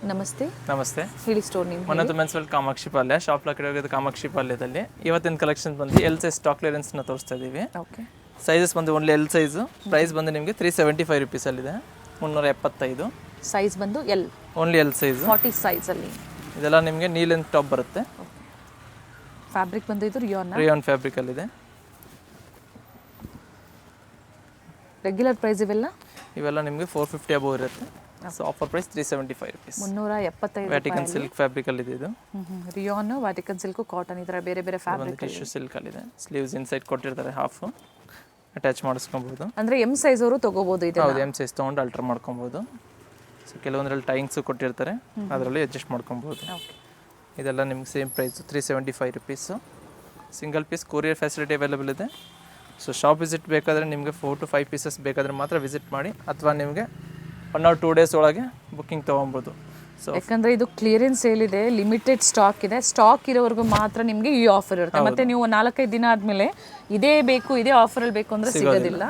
ನಮಸ್ತೆ. ನಮಸ್ತೆ. ಹೇಳಿ ಸ್ಟೋರ್ ನೇಮ್. ಮನೋದು ಮೆನ್ಸ್ವೆಲ್ ಕಾಮಾಕ್ಷಿ ಪಾಲ್ಯ, ಶಾಪ್ ಲೊಕೇಟ್ ಆಗೋದು ಕಾಮಾಕ್ಷಿ ಪಾಲ್ಯದಲ್ಲಿ. ಇವತ್ತಿನ ಕಲೆಕ್ಷನ್ ಬಂದು ಎಲ್ ಸೈಜ್ ಸ್ಟಾಕ್ ಕ್ಲಿಯರೆನ್ಸ್ನ ತೋರಿಸ್ತಾ ಇದ್ದೀವಿ. ಓಕೆ. ಸೈಜಸ್ ಬಂದು ಓನ್ಲಿ ಎಲ್ ಸೈಜು. ಪ್ರೈಸ್ ಬಂದು ನಿಮಗೆ 375 ರುಪೀಸಲ್ಲಿದೆ, 375. ಸೈಜ್ ಬಂದು ಎಲ್, ಓನ್ಲಿ ಎಲ್ ಸೈಜು, 40 ಸೈಜಲ್ಲಿ. ಇದೆಲ್ಲ ನಿಮಗೆ ನೀ ಲೆಂತ್ ಟಾಪ್ ಬರುತ್ತೆ. ಫ್ಯಾಬ್ರಿಕ್ ಬಂದು ಇದು ರಿಯಾನ್ ಫ್ಯಾಬ್ರಿಕಲ್ಲಿದೆ. ರೆಗ್ಯುಲರ್ ಪ್ರೈಸ್ ಇವೆಲ್ಲ ನಿಮಗೆ 450 ಅಬೋವ್ ಇರುತ್ತೆ. So offer price 375 rupees. 375. Vatican silk ಫ್ಯಾಬ್ರಿಕಲ್ಲಿದೆ ಇದು. ರಿಯಾನ್, ವ್ಯಾಟಿಕನ್ ಸಿಲ್ಕ್, ಕಾಟನ್, ಈ ಥರ ಬೇರೆ ಬೇರೆ ಫ್ಯಾಬ್ರಿಕ್. ಟಿಶ್ಯೂ ಸಿಲ್ಕಲ್ಲಿದೆ. ಸ್ಲೀವ್ಸ್ ಇನ್ಸೈಡ್ ಕೊಟ್ಟಿರ್ತಾರೆ, ಹಾಫ್ ಅಟ್ಯಾಚ್ ಮಾಡಿಸ್ಕೊಬೋದು. ಅಂದರೆ ಎಮ್ ಸೈಜ್ ಅವರು ತೊಗೋಬೋದು ಇದು. ಹೌದು, ಎಮ್ ಸೈಜ್ ತೊಗೊಂಡು ಅಲ್ಟ್ರ್ ಮಾಡ್ಕೊಬೋದು. ಸೊ ಕೆಲವೊಂದರಲ್ಲಿ ಟೈಂಗ್ಸು ಕೊಟ್ಟಿರ್ತಾರೆ, ಅದರಲ್ಲಿ ಅಡ್ಜಸ್ಟ್ ಮಾಡ್ಕೊಬೋದು. ಇದೆಲ್ಲ ನಿಮ್ಗೆ same price 375 rupees. Single piece courier facility available ಇದೆ. ಸೊ ಶಾಪ್ ವಿಸಿಟ್ ಬೇಕಾದರೆ ನಿಮಗೆ 4 to 5 ಪೀಸಸ್ ಬೇಕಾದರೆ ಮಾತ್ರ ವಿಸಿಟ್ ಮಾಡಿ, ಅಥವಾ ನಿಮಗೆ 1 or 2 ಡೇಸ್ ಒಳಗೆ ಬುಕ್ಕಿಂಗ್ ತೊಗೊಬೋದು. ಸೊ ಯಾಕಂದರೆ ಇದು ಕ್ಲಿಯರೆನ್ಸ್ ಸೇಲ್ ಇದೆ, ಲಿಮಿಟೆಡ್ ಸ್ಟಾಕ್ ಇದೆ. ಸ್ಟಾಕ್ ಇರೋವರೆಗೂ ಮಾತ್ರ ನಿಮಗೆ ಈ ಆಫರ್ ಇರುತ್ತೆ. ಮತ್ತೆ ನೀವು 4-5 ದಿನ ಆದಮೇಲೆ ಇದೇ ಬೇಕು, ಇದೇ ಆಫರಲ್ಲಿ ಬೇಕು ಅಂದರೆ ಸಿಗೋದಿಲ್ಲ.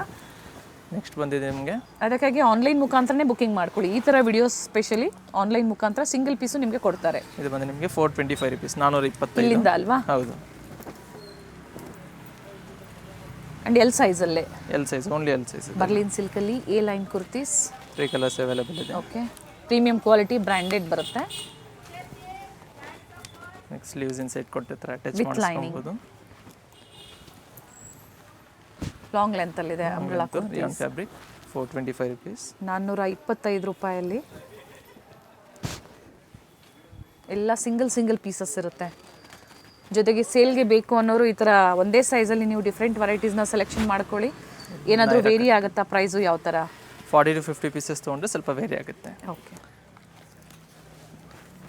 ನೆಕ್ಸ್ಟ್ ಬಂದಿದೆ ನಿಮಗೆ, ಅದಕ್ಕಾಗಿ ಆನ್ಲೈನ್ ಮುಖಾಂತರನೇ ಬುಕ್ಕಿಂಗ್ ಮಾಡ್ಕೊಳ್ಳಿ. ಈ ಥರ ವಿಡಿಯೋಸ್ ಸ್ಪೆಷಲಿ ಆನ್ಲೈನ್ ಮುಖಾಂತರ ಸಿಂಗಲ್ ಪೀಸು ನಿಮಗೆ ಕೊಡ್ತಾರೆ. ಇದು ಬಂದು ನಿಮಗೆ 425 ರುಪೀಸ್, 425 ಇಲ್ಲಿಂದ ಅಲ್ವಾ? ಹೌದು. ಆ್ಯಂಡ್ ಎಲ್ ಸೈಜಲ್ಲೇ, L size, only L size. Berlin ಸಿಲ್ಕಲ್ಲಿ A line kurtis, 3 colours available ಇದೆ. ಓಕೆ. ಪ್ರೀಮಿಯಂ ಕ್ವಾಲಿಟಿ, ಬ್ರ್ಯಾಂಡೆಡ್ ಬರುತ್ತೆ. ನೆಕ್ಸ್ಟ್ ಸ್ಲೀವ್ಸ್ ಇನ್ಸೈಡ್ ಕೊಟ್ಟಿರ್ತಾರೆ, ಅಟ್ಯಾಚ್ With lining. ಮಾಡಿಸ್ಕೊಬೋದು. ಲಾಂಗ್ ಲೆಂತಲ್ಲಿದೆ umbrella kurtis. Rayon fabric, 425 rupees. 425 ರೂಪಾಯಲ್ಲಿ ಎಲ್ಲ ಸಿಂಗಲ್ ಪೀಸಸ್ ಇರುತ್ತೆ. ಜೊತೆಗೆ ಸೇಲ್ಗೆ ಬೇಕು ಅನ್ನೋರು ಈ ಥರ ಒಂದೇ ಸೈಜಲ್ಲಿ ನೀವು ಡಿಫ್ರೆಂಟ್ ವೆರೈಟೀಸ್ನ ಸೆಲೆಕ್ಷನ್ ಮಾಡ್ಕೊಳ್ಳಿ. ಏನಾದರೂ ವೇರಿ ಆಗುತ್ತಾ ಪ್ರೈಸು? ಯಾವ ಥರ? 40 to 50 ಪೀಸಸ್ ತೊಗೊಂಡ್ರೆ ಸ್ವಲ್ಪ ವೇರಿ ಆಗುತ್ತೆ. ಓಕೆ.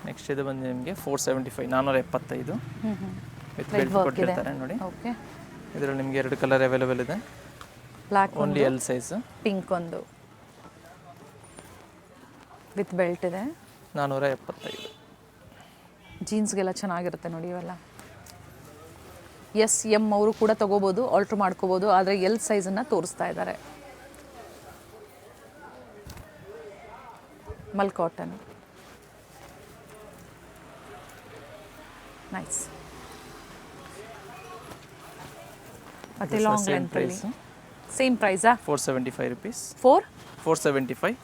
ನೆಕ್ಸ್ಟ್ ಇದು ಬಂದು ನಿಮಗೆ 475, 475 ವಿತ್ ಬೆಲ್ಟ್ ಕೊಟ್ಟಿರ್ತಾರೆ ನೋಡಿ. ಓಕೆ. ಇದರಲ್ಲಿ ನಿಮಗೆ 2 ಕಲರ್ ಅವೈಲೇಬಲ್ ಇದೆ. Black, only L size. Pink ಒಂದು ವಿತ್ ಬೆಲ್ಟ್ ಇದೆ. 475. ಜೀನ್ಸ್ಗೆಲ್ಲ ಚೆನ್ನಾಗಿರುತ್ತೆ ನೋಡಿ ಇವೆಲ್ಲ. ಎಸ್ ಎಮ್ ಅವರು ಕೂಡ ತೊಗೋಬೋದು, ಆಲ್ಟ್ರ್ ಮಾಡ್ಕೋಬೋದು. ಆದರೆ ಎಲ್ ಸೈಜನ್ನು ತೋರಿಸ್ತಾ ಇದ್ದಾರೆ. ಮಲ್ ಕಾಟನ್, ನೈಸ್. ಮತ್ತೆ ಲಾಂಗ್ ಲೆಂತಲ್ಲಿ ಸೇಮ್ ಪ್ರೈಸಾ? 475 ರುಪೀಸ್. 475.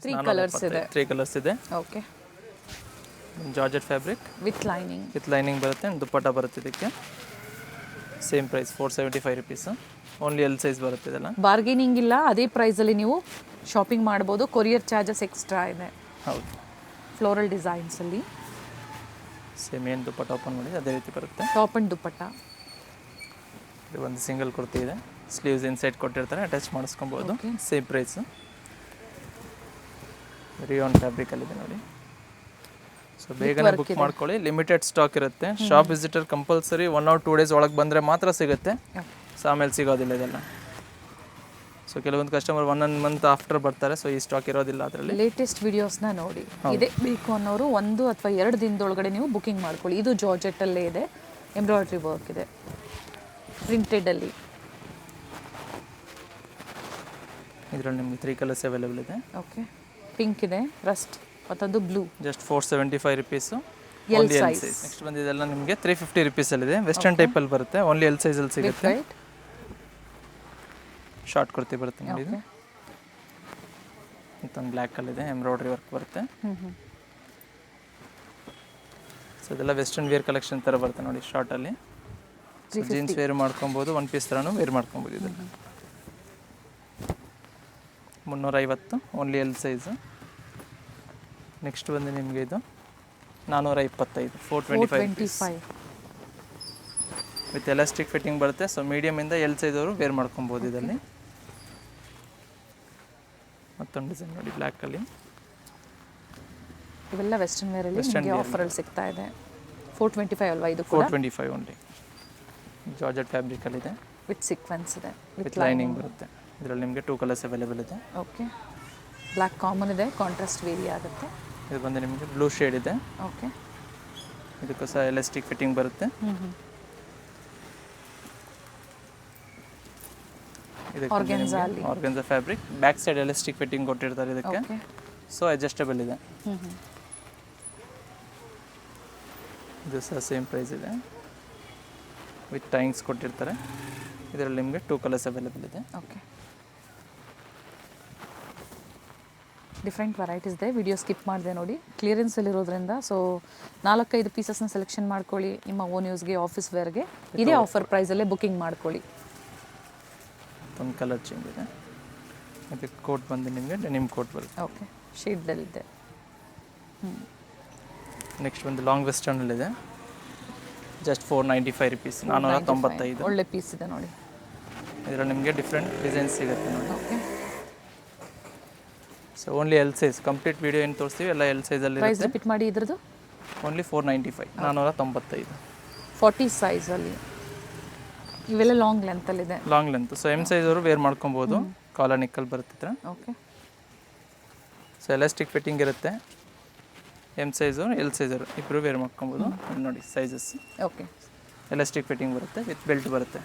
3 ಕಲರ್ಸ್ ಇದೆ. 3 ಕಲರ್ಸ್ ಇದೆ. Okay. Georgette fabric with lining ಬರುತ್ತೆ. ದುಪ್ಪಟ್ಟ ಬರುತ್ತೆ ಇದಕ್ಕೆ. Same price 475 rupees. Only L size ಬರುತ್ತೆ. ಇದೆಲ್ಲ ಬಾರ್ಗೇನಿಂಗ್ ಇಲ್ಲ, ಅದೇ ಪ್ರೈಸಲ್ಲಿ ನೀವು ಶಾಪಿಂಗ್ ಮಾಡ್ಬೋದು. ಕೊರಿಯರ್ ಚಾರ್ಜಸ್ ಎಕ್ಸ್ಟ್ರಾ ಇದೆ. ಹೌದು. ಫ್ಲೋರಲ್ ಡಿಸೈನ್ಸಲ್ಲಿ ಸೇಮ್ ಏನು ದುಪ್ಪಟ್ಟ ಓಪನ್ ಮಾಡಿ ಅದೇ ರೀತಿ ಬರುತ್ತೆ. Top and dupatta. ಇದು ಒಂದು ಸಿಂಗಲ್ ಕುರ್ತಿ ಇದೆ. ಸ್ಲೀವ್ಸ್ ಇನ್ಸೈಡ್ ಕೊಟ್ಟಿರ್ತಾರೆ, ಅಟ್ಯಾಚ್ ಮಾಡಿಸ್ಕೊಬೋದು. Same price. ರಿಯಾನ್ ಫ್ಯಾಬ್ರಿಕಲ್ಲಿದೆ ನೋಡಿ. ಸೊ ಬೇಗನೆ ಬುಕ್ ಮಾಡ್ಕೊಳ್ಳಿ, ಲಿಮಿಟೆಡ್ ಸ್ಟಾಕ್ ಇರುತ್ತೆ. Shop visitor compulsory 1 or 2 days ಒಳಗೆ ಬಂದರೆ ಮಾತ್ರ ಸಿಗುತ್ತೆ. ಸೊ ಆಮೇಲೆ ಸಿಗೋದಿಲ್ಲ ಇದೆಲ್ಲ. ಸೊ ಕೆಲವೊಂದು ಕಸ್ಟಮರ್ 1 month ಆಫ್ಟರ್ ಬರ್ತಾರೆ. ಸೊ ಈ ಸ್ಟಾಕ್ ಇರೋದಿಲ್ಲ ಅದರಲ್ಲಿ. ಲೇಟೆಸ್ಟ್ ವಿಡಿಯೋಸ್ನ ನೋಡಿ, ಇದೇ ಬೇಕು ಅನ್ನೋರು 1 ಅಥವಾ 2 ದಿನದೊಳಗಡೆ ನೀವು ಬುಕ್ಕಿಂಗ್ ಮಾಡ್ಕೊಳ್ಳಿ. ಇದು ಜಾರ್ಜೆಟ್ಟಲ್ಲೇ ಇದೆ, ಎಂಬ್ರಾಯ್ಡ್ರಿ ವರ್ಕ್ ಇದೆ, ಪ್ರಿಂಟೆಡಲ್ಲಿ. ಇದರಲ್ಲಿ ನಿಮಗೆ 3 ಕಲರ್ಸ್ ಅವೈಲೇಬಲ್ ಇದೆ. ಓಕೆ. ಪಿಂಕ್ ಇದೆ, ರಸ್ಟ್, ಮತ್ತೊಂದು blue. Just 475 rupees. L size. Next ಬಂದಿದೆಲ್ಲ ನಿಮಗೆ 350 ರುಪೀಸಲ್ಲಿದೆ. ವೆಸ್ಟರ್ನ್ ಟೈಪಲ್ಲಿ ಬರುತ್ತೆ. ಓನ್ಲಿ ಎಲ್ ಸೈಜಲ್ಲಿ ಸಿಗುತ್ತೆ. ಶಾರ್ಟ್ ಕುರ್ತಿ ಬರುತ್ತೆ ನೋಡಿ. ಇದು ಮತ್ತೊಂದು ಬ್ಲ್ಯಾಕಲ್ಲಿದೆ, ಎಂಬ್ರಾಯ್ಡ್ರಿ ವರ್ಕ್ ಬರುತ್ತೆ. ಸೊ ಇದೆಲ್ಲ ವೆಸ್ಟರ್ನ್ ವೇರ್ ಕಲೆಕ್ಷನ್ ಥರ ಬರುತ್ತೆ ನೋಡಿ. ಶಾರ್ಟಲ್ಲಿ ಜೀನ್ಸ್ ವೇರ್ ಮಾಡ್ಕೊಬೋದು, 1 ಪೀಸ್ ಥರನೂ ವೇರ್ ಮಾಡ್ಕೊಬೋದು. ಇದೆಲ್ಲ 350, ಓನ್ಲಿ ಎಲ್ ಸೈಜು. ನೆಕ್ಸ್ಟ್ ಬಂದು ನಿಮಗೆ ಇದು 425, 425 ವಿತ್ ಎಲಾಸ್ಟಿಕ್ ಫಿಟ್ಟಿಂಗ್ ಬರುತ್ತೆ. ಸೊ ಮೀಡಿಯಮಿಂದ ಎಲ್ ಸೈಜ್ ಅವರು ವೇರ್ ಮಾಡ್ಕೊಬೋದು. ಇದರಲ್ಲಿ ಮತ್ತೊಂದು ಡಿಸೈನ್ ನೋಡಿ, ಬ್ಲ್ಯಾಕಲ್ಲಿ. ಇವೆಲ್ಲ ವೆಸ್ಟರ್ನ್ ವೇರಲ್ಲಿ ನಿಮಗೆ ಆಫರಲ್ಲಿ ಸಿಗ್ತಾ ಇದೆ. 425 ಅಲ್ವಾ ಇದು ಕೂಡ? 425 ಓನ್ಲಿ. ಜಾರ್ಜೆಟ್ ಫ್ಯಾಬ್ರಿಕಲ್ಲಿದೆ, ವಿತ್ ಸೀಕ್ವೆನ್ಸ್ ಇದೆ, ವಿತ್ ಲೈನಿಂಗ್ ಬರುತ್ತೆ. ಇದರಲ್ಲಿ ನಿಮಗೆ 2 ಕಲರ್ಸ್ ಅವೈಲೇಬಲ್ ಇದೆ. ಓಕೆ. ಬ್ಲ್ಯಾಕ್ ಕಾಮನ್ ಇದೆ, ಕಾಂಟ್ರಾಸ್ಟ್ ವೇರಿ ಆಗುತ್ತೆ. ಇದು ಬಂದು ನಿಮಗೆ ಬ್ಲೂ ಶೇಡ್ ಇದೆ. ಓಕೆ. ಇದಕ್ಕೂ ಸಹ ಎಲಾಸ್ಟಿಕ್ ಫಿಟ್ಟಿಂಗ್ ಬರುತ್ತೆ. ಇದಕ್ಕೆ ಆರ್ಗೆನ್ಸಾ ಅಲ್ಲಿ organza fabric, back side elastic fitting ಕೊಟ್ಟಿರ್ತಾರೆ ಇದಕ್ಕೆ. ಓಕೆ ಸೊ ಅಡ್ಜಸ್ಟಬಲ್ ಇದೆ. ಇದು ಸಹ ಸೇಮ್ ಪ್ರೈಸ್ ಇದೆ, ವಿತ್ ಟೈಂಗ್ಸ್ ಕೊಟ್ಟಿರ್ತಾರೆ. ಇದರಲ್ಲಿ ನಿಮಗೆ 2 ಕಲರ್ಸ್ ಅವೈಲೇಬಲ್ ಇದೆ. ಓಕೆ ಡಿಫ್ರೆಂಟ್ ವೆರೈಟೀಸ್ ಇದೆ. ವಿಡಿಯೋ ಸ್ಕಿಪ್ ಮಾಡಿದೆ ನೋಡಿ, ಕ್ಲಿಯರೆನ್ಸಲ್ಲಿ ಇರೋದ್ರಿಂದ. ಸೊ 4-5 ಪೀಸಸ್ನ ಸೆಲೆಕ್ಷನ್ ಮಾಡ್ಕೊಳ್ಳಿ ನಿಮ್ಮ ಓನ್ ಯೂಸ್ಗೆ, ಆಫೀಸ್ ವೇರ್ಗೆ. ಇದೇ ಆಫರ್ ಪ್ರೈಸಲ್ಲೇ ಬುಕಿಂಗ್ ಮಾಡ್ಕೊಳ್ಳಿ. ಒಂದು ಕಲರ್ ಚೇಂಜ್ ಇದೆ. ಇದಕ್ಕೆ ಕೋಟ್ ಬಂದು ನಿಮಗೆ ಡೆನಿಮ್ ಕೋಟ್ ಬರುತ್ತೆ. ಓಕೆ ಶೇಡ್ದಲ್ಲಿದೆ. ನೆಕ್ಸ್ಟ್ ಒಂದು ಲಾಂಗ್ ವೆಸ್ಟರ್ನಲ್ಲಿದೆ, ಜಸ್ಟ್ 495 ರುಪೀಸ್, 495. ಒಳ್ಳೆ ಪೀಸ್ ಇದೆ ನೋಡಿ. ಇದರಲ್ಲಿ ನಿಮಗೆ ಡಿಫ್ರೆಂಟ್ ಡಿಸೈನ್ಸ್ ಸಿಗುತ್ತೆ ನೋಡಿ. Okay so only L size, complete video ಏನು ತೋರಿಸ್ತೀವಿ ಎಲ್ಲ ಎಲ್ ಸೈಜಲ್ಲಿ ಪ್ರೈಸ್ ಇರುತ್ತೆ. ರಿಪೀಟ್ ಮಾಡಿ ಇದ್ರದ್ದು. ಓನ್ಲಿ 495, 495. 40 ಸೈಜಲ್ಲಿ ಇವೆಲ್ಲ ಲಾಂಗ್ ಲೆಂತಲ್ಲಿದೆ. Long length. So M size ಅವರು ವೇರ್ ಮಾಡ್ಕೊಬೋದು. ಕಾಲರ್ ನಿಕ್ಕಲ್ ಬರುತ್ತೆ. ಓಕೆ ಸೊ ಎಲಾಸ್ಟಿಕ್ ಫಿಟ್ಟಿಂಗ್ ಇರುತ್ತೆ. ಎಮ್ ಸೈಜು ಎಲ್ ಸೈಜರು ಇಬ್ಬರು ವೇರ್ ಮಾಡ್ಕೊಬೋದು. ನೋಡಿ ಸೈಜಸ್. ಓಕೆ ಎಲಾಸ್ಟಿಕ್ ಫಿಟ್ಟಿಂಗ್ ಬರುತ್ತೆ, ವಿತ್ ಬೆಲ್ಟ್ ಬರುತ್ತೆ.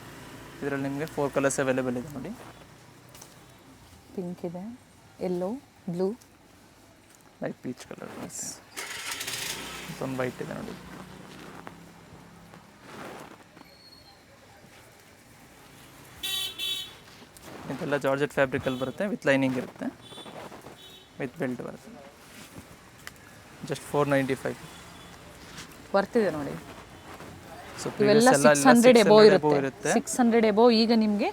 ಇದರಲ್ಲಿ ನಿಮಗೆ 4 ಕಲರ್ಸ್ ಅವೈಲೇಬಲ್ ಇದೆ ನೋಡಿ. ಪಿಂಕ್ ಇದೆ, yellow, blue, light peach colour ಬರುತ್ತೆ. ಮತ್ತೊಂದು ವೈಟ್ ಇದೆ ನೋಡಿ. ಇದೆಲ್ಲ ಜಾರ್ಜೆಟ್ ಫ್ಯಾಬ್ರಿಕಲ್ಲಿ ಬರುತ್ತೆ, ವಿತ್ ಲೈನಿಂಗ್ ಇರುತ್ತೆ, ವಿತ್ ಬೆಲ್ಟ್ ಬರುತ್ತೆ. ಜಸ್ಟ್ 495 ಬರ್ತಿದೆ ನೋಡಿ. ಸೊ ಇವೆಲ್ಲ 600 ಎಬೋ ಇರುತ್ತೆ. 600 ಎಬೋ ಈಗ ನಿಮಗೆ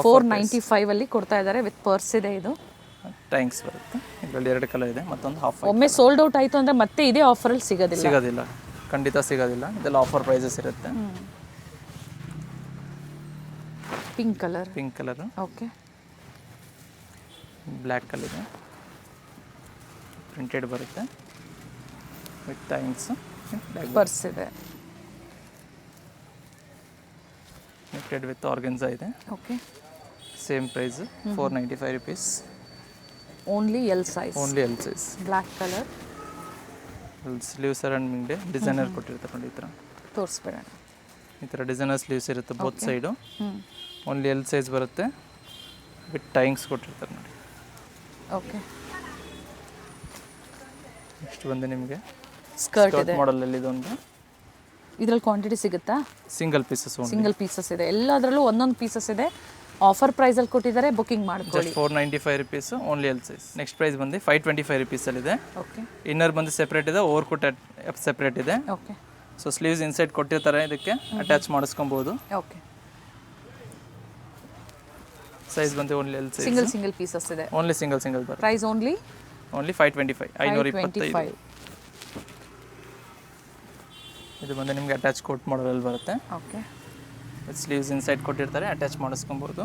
495 ಅಲ್ಲಿ ಕೊಡ್ತಾ ಇದ್ದಾರೆ, ವಿತ್ ಪರ್ಸ್ ಇದೆ. ಇದು ಟ್ಯಾಂಕ್ಸ್ ಬರುತ್ತೆ. ಇದರಲ್ಲಿ 2 ಕಲರ್ ಇದೆ, ಮತ್ತೊಂದು ಹಾಫ್. ಒಮ್ಮೆ ಸೋಲ್ಡ್ ಔಟ್ ಆಯಿತು ಅಂದರೆ ಮತ್ತೆ ಇದೇ ಆಫರಲ್ಲಿ ಸಿಗೋದಿಲ್ಲ, ಖಂಡಿತ ಸಿಗೋದಿಲ್ಲ. ಇದೆಲ್ಲ ಆಫರ್ ಪ್ರೈಸಸ್ ಇರುತ್ತೆ. Pink colour. Pink colour, okay black colour ಇದೆ, ಪ್ರಿಂಟೆಡ್ ಬರುತ್ತೆ, ವಿತ್ ಟೈಮ್ಸ್. ಪರ್ಸ್ ಇದೆ, ನೆಕ್ಟೆಡ್ ವಿತ್ ಆರ್ಗೆನ್ಸಾ ಇದೆ. Okay same price 495 rupees. Only L size. Only L size. Black colour. Sleeves around ನಿಮಗೆ ಡಿಸೈನರ್ ಕೊಟ್ಟಿರ್ತಾರೆ ನೋಡಿ. ಈ ಥರ ತೋರಿಸ್ಬೇಡ. ಈ ಥರ ಡಿಸೈನರ್ ಸ್ಲೀವ್ಸ್ ಇರುತ್ತೆ both side. Only L size ಬರುತ್ತೆ, ವಿತ್ ಟೈಂಗ್ಸ್ ಕೊಟ್ಟಿರ್ತಾರೆ ನೋಡಿ. ಓಕೆ ನೆಕ್ಸ್ಟ್ ಬಂದು ನಿಮಗೆ ಸ್ಕರ್ಟ್ ಇದೆ ಮಾಡಲಲ್ಲಿ ಇದೊಂದು. ಇದರಲ್ಲಿ ಕ್ವಾಂಟಿಟಿ ಸಿಗುತ್ತಾ? Single pieces. ಸಿಂಗಲ್ ಪೀಸಸ್ ಇದೆ, ಎಲ್ಲದರಲ್ಲೂ ಒಂದೊಂದು ಪೀಸಸ್ ಇದೆ. ಆಫರ್ ಪ್ರೈಸಲ್ಲಿ ಕೊಟ್ಟಿದ್ದಾರೆ, ಬುಕಿಂಗ್ ಮಾಡ್ಕೊಳ್ಳಿ. Just 495 rupees, only L size. Next price ಬಂದು 525 ರುಪೀಸಲ್ಲಿದೆ. ಓಕೆ ಇನ್ನರ್ ಬಂದು ಸೆಪ್ರೇಟ್ ಇದೆ, ಓವರ್ ಕೋಟ್ ಸೆಪ್ರೇಟ್ ಇದೆ. ಓಕೆ ಸೊ ಸ್ಲೀವ್ಸ್ ಇನ್ಸೈಡ್ ಕೊಟ್ಟಿರ್ತಾರೆ, ಇದಕ್ಕೆ ಅಟ್ಯಾಚ್ ಮಾಡಿಸ್ಕೊಬೋದು. ಓಕೆ ಸೈಜ್ ಬಂದು only L size. Single pieces ಇದೆ. ಓನ್ಲಿ ಸಿಂಗಲ್ ಬರುತ್ತೆ. Price only 525, 525. ಇದು ಬಂದು ನಿಮಗೆ ಅಟ್ಯಾಚ್ ಕೋಟ್ ಮಾಡಲಲ್ಲಿ ಬರುತ್ತೆ. ಓಕೆ ಸ್ಲೀವ್ಸ್ ಇನ್ಸೈಡ್ ಕೊಟ್ಟಿರ್ತಾರೆ, ಅಟ್ಯಾಚ್ ಮಾಡಿಸ್ಕೊಬೋದು.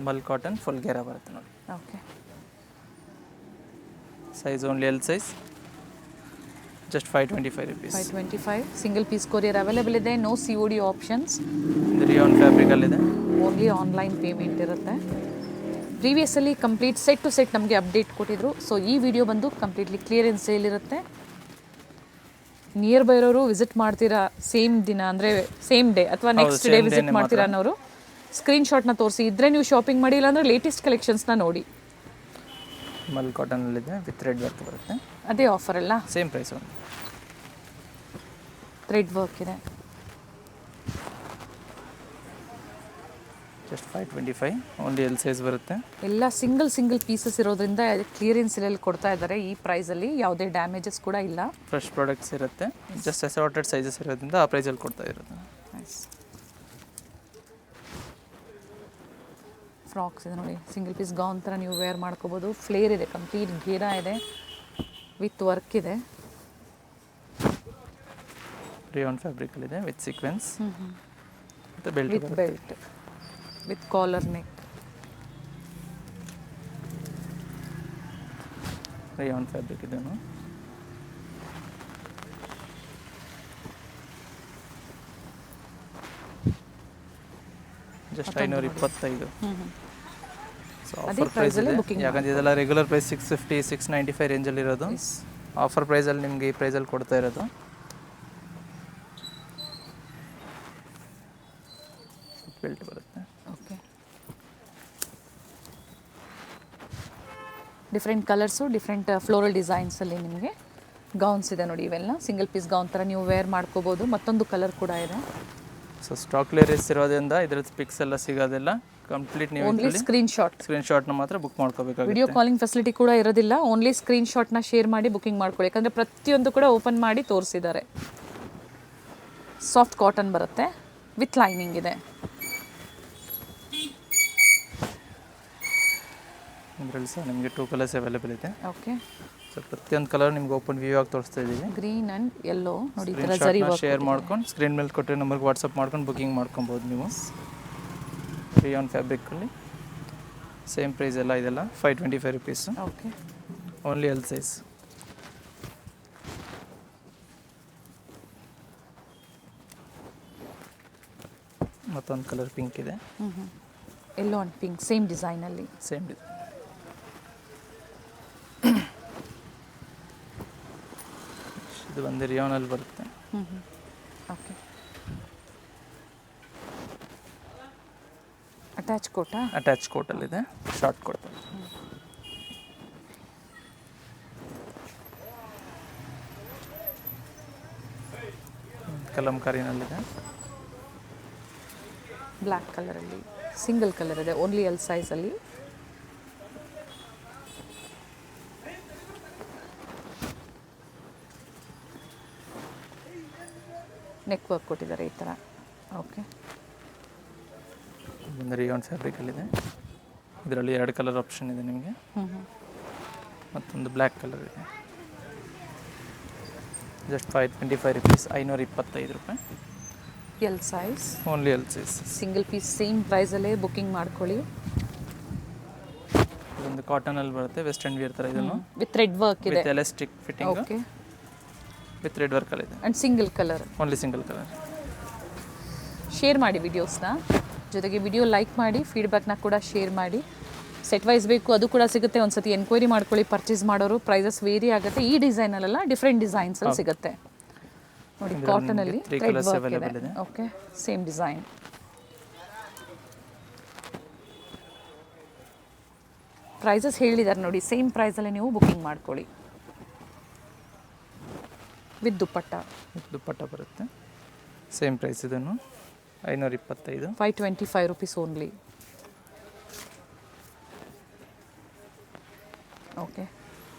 ಮಲ್ ಕಾಟನ್ ಫುಲ್ ಗೇರಾ ಬರುತ್ತೆ ನೋಡಿ. Okay size only L size, just 525 rupees. 525. Single piece courier available ಇದೆ. No COD options. ಇದು ರಿಯಾನ್ ಫ್ಯಾಬ್ರಿಕಲ್ಲಿದೆ. ಓನ್ಲಿ ಆನ್ಲೈನ್ ಪೇಮೆಂಟ್ ಇರುತ್ತೆ. ಪ್ರೀವಿಯಸ್ಸಲ್ಲಿ ಕಂಪ್ಲೀಟ್ ಸೆಟ್ ಟು ಸೆಟ್ ನಮಗೆ ಅಪ್ಡೇಟ್ ಕೊಟ್ಟಿದ್ರು. ಸೊ ಈ ವಿಡಿಯೋ ಬಂದು ಕಂಪ್ಲೀಟ್ಲಿ ಕ್ಲಿಯರೆನ್ಸ್ ಸೇಲ್ ಇರುತ್ತೆ. ನಿಯರ್ ಬೈ ಇರೋರು ವಿಸಿಟ್ ಮಾಡ್ತೀರಾ ಸೇಮ್ ದಿನ ಅಂದರೆ ಸೇಮ್ ಡೇ ಅಥವಾ ನೆಕ್ಸ್ಟ್ ಡೇ ವಿಸಿಟ್ ಮಾಡ್ತೀರಾ ಅನ್ನೋರು ಸ್ಕ್ರೀನ್ಶಾಟ್ನ ತೋರಿಸಿ. ಇದ್ರೆ ನೀವು ಶಾಪಿಂಗ್ ಮಾಡಿ, ಇಲ್ಲಾಂದರೆ ಲೇಟೆಸ್ಟ್ ಕಲೆಕ್ಷನ್ಸ್ನ ನೋಡಿ. ಮಲ್ ಕಾಟನಲ್ಲಿದೆ, ವಿತ್ ಥ್ರೆಡ್ ವರ್ಕ್ ಬರುತ್ತೆ. ಅದೇ ಆಫರ್ ಅಲ್ಲ? Same price. ಥ್ರೆಡ್ ವರ್ಕ್ ಇದೆ. ಜಸ್ಟ್ 525, ಓನ್ಲಿ ಎಲ್ ಸೈಜ್ ಬರುತ್ತೆ. ಎಲ್ಲ ಸಿಂಗಲ್ ಪೀಸಸ್ ಇರೋದ್ರಿಂದ ಕ್ಲಿಯರೆನ್ಸ್ ಸೇಲಲ್ಲಿ ಕೊಡ್ತಾ ಇದ್ದಾರೆ ಈ ಪ್ರೈಸಲ್ಲಿ. ಯಾವುದೇ ಡ್ಯಾಮೇಜಸ್ ಕೂಡ ಇಲ್ಲ. ಫ್ರೆಶ್ ಪ್ರಾಡಕ್ಟ್ಸ್ ಇರುತ್ತೆ, ಜಸ್ಟ್ ಅಸಾರ್ಟೆಡ್ ಸೈಜಸ್ ಇರೋದ್ರಿಂದ ಆ ಪ್ರೈಸಲ್ಲಿ ಕೊಡ್ತಾ ಇರುತ್ತೆ. ಫ್ರಾಕ್ಸ್ ಇದೆ ನೋಡಿ, ಸಿಂಗಲ್ ಪೀಸ್ ಗೌನ್ ಥರ ನೀವು ವೇರ್ ಮಾಡ್ಕೋಬೋದು. ಫ್ಲೇರ್ ಇದೆ, ಕಂಪ್ಲೀಟ್ ಗೇರಾ ಇದೆ, ವಿತ್ ವರ್ಕ್ ಇದೆ. ರಿಯಾನ್ ಫ್ಯಾಬ್ರಿಕಲ್ಲಿದೆ, ವಿತ್ ಸೀಕ್ವೆನ್ಸ್, ಮತ್ತು belt with belt, with collar neck. Rayon fabric ಇದೆ. ಜಸ್ಟ್ 525. ಸೊ ಆಫರ್ ಪ್ರೈಸ್ ಇದೆ, ಯಾಕಂದ್ರೆ ಇದೆಲ್ಲ ರೆಗ್ಯುಲರ್ ಪ್ರೈಸ್ 650, 695 ರೇಂಜಲ್ಲಿ ಇರೋದು. ಆಫರ್ ಪ್ರೈಸಲ್ಲಿ ನಿಮಗೆ ಈ ಪ್ರೈಸಲ್ಲಿ ಕೊಡ್ತಾ ಇರೋದು. ಡಿಫ್ರೆಂಟ್ ಕಲರ್ಸು ಡಿಫ್ರೆಂಟ್ ಫ್ಲೋರಲ್ ಡಿಸೈನ್ಸಲ್ಲಿ ನಿಮಗೆ ಗೌನ್ಸ್ ಇದೆ ನೋಡಿ. ಇವೆಲ್ಲ ಸಿಂಗಲ್ ಪೀಸ್ ಗೌನ್ ಥರ ನೀವು ವೇರ್ ಮಾಡ್ಕೋಬೋದು. ಮತ್ತೊಂದು ಕಲರ್ ಕೂಡ ಇದೆ. ಸೊ ಸ್ಟಾಕ್ ಕ್ಲಿಯರೆನ್ಸ್ ಇರೋದ್ರಿಂದ ಇದ್ರದ್ದು ಪಿಕ್ಸ್ ಎಲ್ಲ ಸಿಗೋದಿಲ್ಲ. ಕಂಪ್ಲೀಟ್ ನೀವು ಓನ್ಲಿ ಸ್ಕ್ರೀನ್ಶಾಟ್ನ ಮಾತ್ರ ಬುಕ್ ಮಾಡ್ಕೋಬೇಕಾಗುತ್ತೆ. ವಿಡಿಯೋ ಕಾಲಿಂಗ್ ಫೆಸಿಲಿಟಿ ಕೂಡ ಇರೋದಿಲ್ಲ. ಓನ್ಲಿ ಸ್ಕ್ರೀನ್ಶಾಟ್ನ ಶೇರ್ ಮಾಡಿ ಬುಕಿಂಗ್ ಮಾಡ್ಕೊಳ್ಳಿ. ಯಾಕಂದರೆ ಪ್ರತಿಯೊಂದು ಕೂಡ ಓಪನ್ ಮಾಡಿ ತೋರಿಸಿದ್ದಾರೆ. ಸಾಫ್ಟ್ ಕಾಟನ್ ಬರುತ್ತೆ ವಿತ್ ಲೈನಿಂಗ್ ಇದೆ. ಇದರಲ್ಲಿ ಸಹ ನಿಮಗೆ 2 ಕಲರ್ಸ್ ಅವೈಲೇಬಲ್ ಇದೆ. ಓಕೆ, ಸೊ ಪ್ರತಿಯೊಂದು ಕಲರ್ ನಿಮ್ಗೆ ಓಪನ್ ವ್ಯೂ ಆಗಿ ತೋರಿಸ್ತಾ ಇದ್ದೀವಿ. ಗ್ರೀನ್ ಆ್ಯಂಡ್ ಯೆಲ್ಲೋ ನೋಡಿ. ಈ ಥರ ಜರಿ ಸ್ಕ್ರೀನ್ಶಾಟ್ನ ವರ್ಕ್ ಶೇರ್ ಮಾಡ್ಕೊಂಡು ಸ್ಕ್ರೀನ್ ಮೇಲೆ ಕೊಟ್ಟರೆ ನಂಬರ್ಗೆ ವಾಟ್ಸಪ್ ಮಾಡ್ಕೊಂಡು ಬುಕಿಂಗ್ ಮಾಡ್ಕೊಬೋದು ನೀವು. ರಿಯಾನ್ ಫ್ಯಾಬ್ರಿಕಲ್ಲಿ ಸೇಮ್ ಪ್ರೈಸ್ ಎಲ್ಲ ಇದೆಲ್ಲ 525 rupees. Okay, only L size. ಮತ್ತೊಂದು ಕಲರ್ ಪಿಂಕ್ ಇದೆ. ಯೆಲ್ಲೋ ಆ್ಯಂಡ್ ಪಿಂಕ್ ಸೇಮ್ ಡಿಸೈನಲ್ಲಿ. Same design. ಇದು ಒಂದು ರಿಯಾನಲ್ಲಿ ಬರುತ್ತೆ. ಓಕೆ, ಅಟ್ಯಾಚ್ ಕೋಟಾ? ಅಟ್ಯಾಚ್ ಕೋಟಲ್ಲಿದೆ, ಶಾರ್ಟ್ ಕೋಟ್. ಕಲಂಕಾರಿನಲ್ಲಿದೆ. ಬ್ಲ್ಯಾಕ್ ಕಲರಲ್ಲಿ ಸಿಂಗಲ್ ಕಲರ್ ಇದೆ. ಓನ್ಲಿ ಎಲ್ ಸೈಜಲ್ಲಿ. ನೆಕ್ ವರ್ಕ್ ಕೊಟ್ಟಿದ್ದಾರೆ ಈ ಥರ. ಓಕೆ, ಒಂದು ರಿಯಾನ್ ಫ್ಯಾಬ್ರಿಕಲ್ಲಿದೆ. ಇದರಲ್ಲಿ 2 ಕಲರ್ ಆಪ್ಷನ್ ಇದೆ ನಿಮಗೆ. ಮತ್ತೊಂದು ಬ್ಲ್ಯಾಕ್ ಕಲರ್ ಇದೆ. ಜಸ್ಟ್ 525 ರುಪೀಸ್, 525 ರೂಪಾಯಿ. L size, only L size. Single piece same ಪ್ರೈಸಲ್ಲೇ ಬುಕಿಂಗ್ ಮಾಡ್ಕೊಳ್ಳಿ. ಇದೊಂದು ಕಾಟನಲ್ಲಿ ಬರುತ್ತೆ, ವೆಸ್ಟರ್ನ್ ವಿಯರ್ ಥರ. ಇದನ್ನು ವಿತ್ ರೆಡ್ ವರ್ಕ್ ಇದೆ. With elastic fitting. Okay, with red ವರ್ಕಲ್ಲಿ ಇದೆ. And single colour. Only single colour. Share ಮಾಡಿ ವಿಡಿಯೋಸ್ನ, ಜೊತೆಗೆ ವಿಡಿಯೋ ಲೈಕ್ ಮಾಡಿ, ಫೀಡ್ಬ್ಯಾಕ್ನ ಕೂಡ ಶೇರ್ ಮಾಡಿ. ಸೆಟ್ ವೈಸ್ ಬೇಕು ಅದು ಕೂಡ ಸಿಗುತ್ತೆ. ಒಂದು ಸತಿ ಎನ್ಕ್ವೈರಿ ಮಾಡ್ಕೊಳ್ಳಿ. ಪರ್ಚೇಸ್ ಮಾಡೋರು ಪ್ರೈಸಸ್ ವೇರಿ ಆಗುತ್ತೆ. ಈ ಡಿಸೈನಲ್ಲೆಲ್ಲ ಡಿಫ್ರೆಂಟ್ ಡಿಸೈನ್ಸಲ್ಲಿ ಸಿಗುತ್ತೆ ನೋಡಿ. ಕಾಟನಲ್ಲಿ ಥ್ರೆಡ್ ವರ್ಕ್ ಇದೆ. Okay, same design. ಪ್ರೈಸಸ್ ಹೇಳಿದ್ದಾರೆ ನೋಡಿ. ಸೇಮ್ ಪ್ರೈಸಲ್ಲಿ ನೀವು ಬುಕಿಂಗ್ ಮಾಡ್ಕೊಳ್ಳಿ. ವಿತ್ ದುಪ್ಪಟ್ಟ. ದುಪ್ಪಟ್ಟ ಬರುತ್ತೆ. Same price. ಇದನ್ನು 525. 525 ರುಪೀಸ್ ಓನ್ಲಿ. ಓಕೆ,